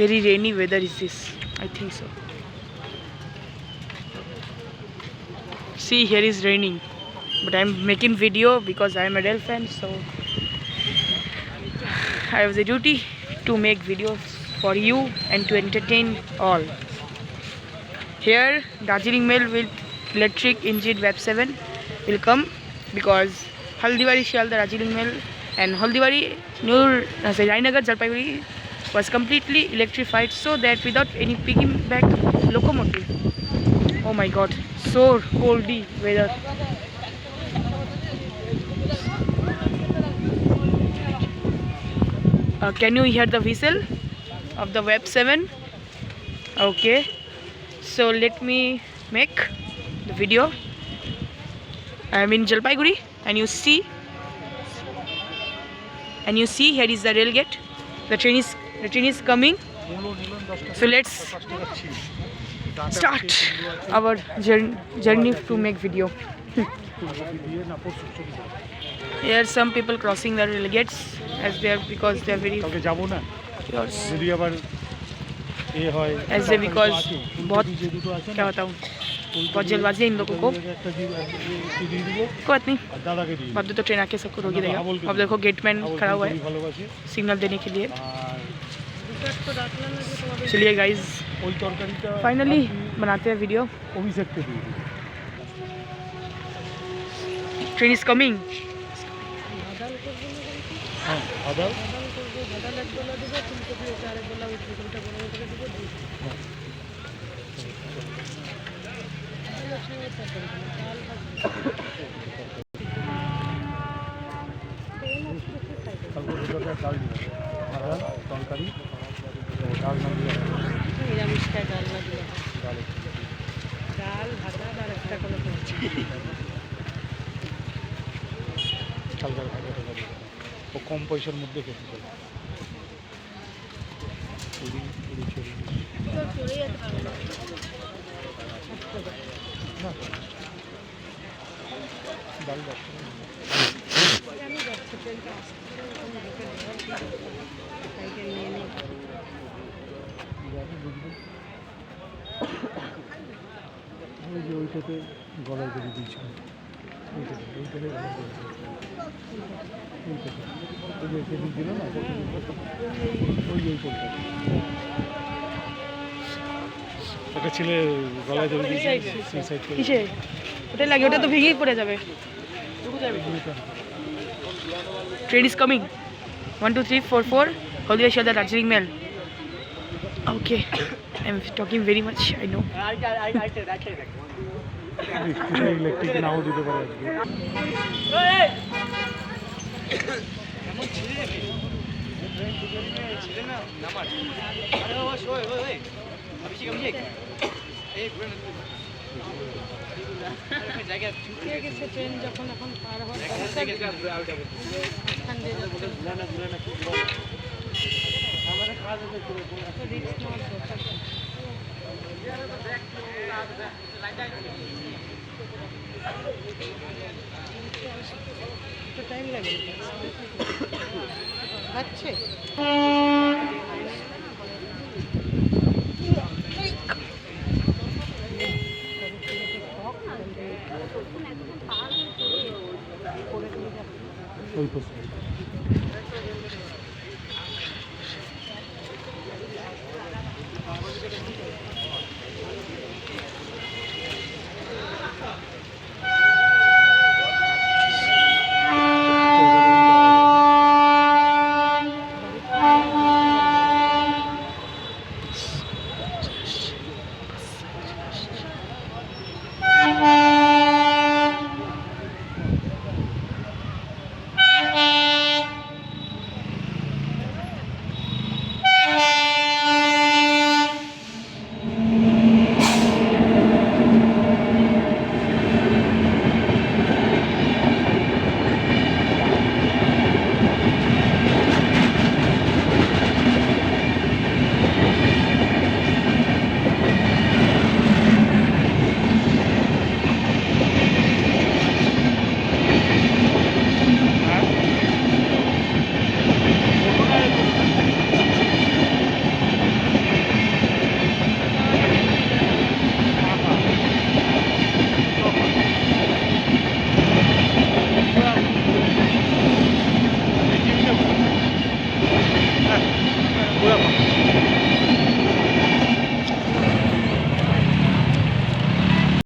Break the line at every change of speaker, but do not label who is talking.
Very rainy weather is this, I think so. See, here is raining, but I'm making video because I'm a Dell fan, so I have the duty to make videos for you and to entertain all. Here Darjeeling Mail with electric engine WAP7 will come because Haldibari-Sealdah Darjeeling Mail and Raninagar Jalpaiguri was completely electrified, so that without any piggyback locomotive. Oh my god, so coldy weather. Can you hear the whistle of the WAP7? Okay, so let me make the video. I am in Jalpaiguri, and you see here is the rail gate. The train is coming. So let's start our journey to make video. Here some people crossing the rail gates because they are very because बहुत क्या बताऊँ, बहुत जल्दबाजी है इन लोगों को। कोई बात नहीं, बाद में तो ट्रेन आके सबको रोक ही देगा। अब देखो गेटमैन खड़ा हुआ है सिग्नल देने के लिए। चलिए गाइज, फाइनली बनाते हैं वीडियो। Train is coming.
কম পয়সার মধ্যে খেতে চাই। ওইটাতে গলায় বেরিয়ে দিয়েছিল, ওইটাতে দিল না, একটা ছেলে গলায় ধরে
কিসে ওটা লাগে, ওটা তো ভেঙেই পড়ে যাবে। Train is coming 1 2 3 4 4 Haldibari-Sealdah Darjeeling Mail. Okay, I'm talking very much, I know.
Electric নাও দিতে পারে
ট্রেন যখন এখন পার হয় টাইম লাগে আচ্ছা।
পুরা ফাঁকা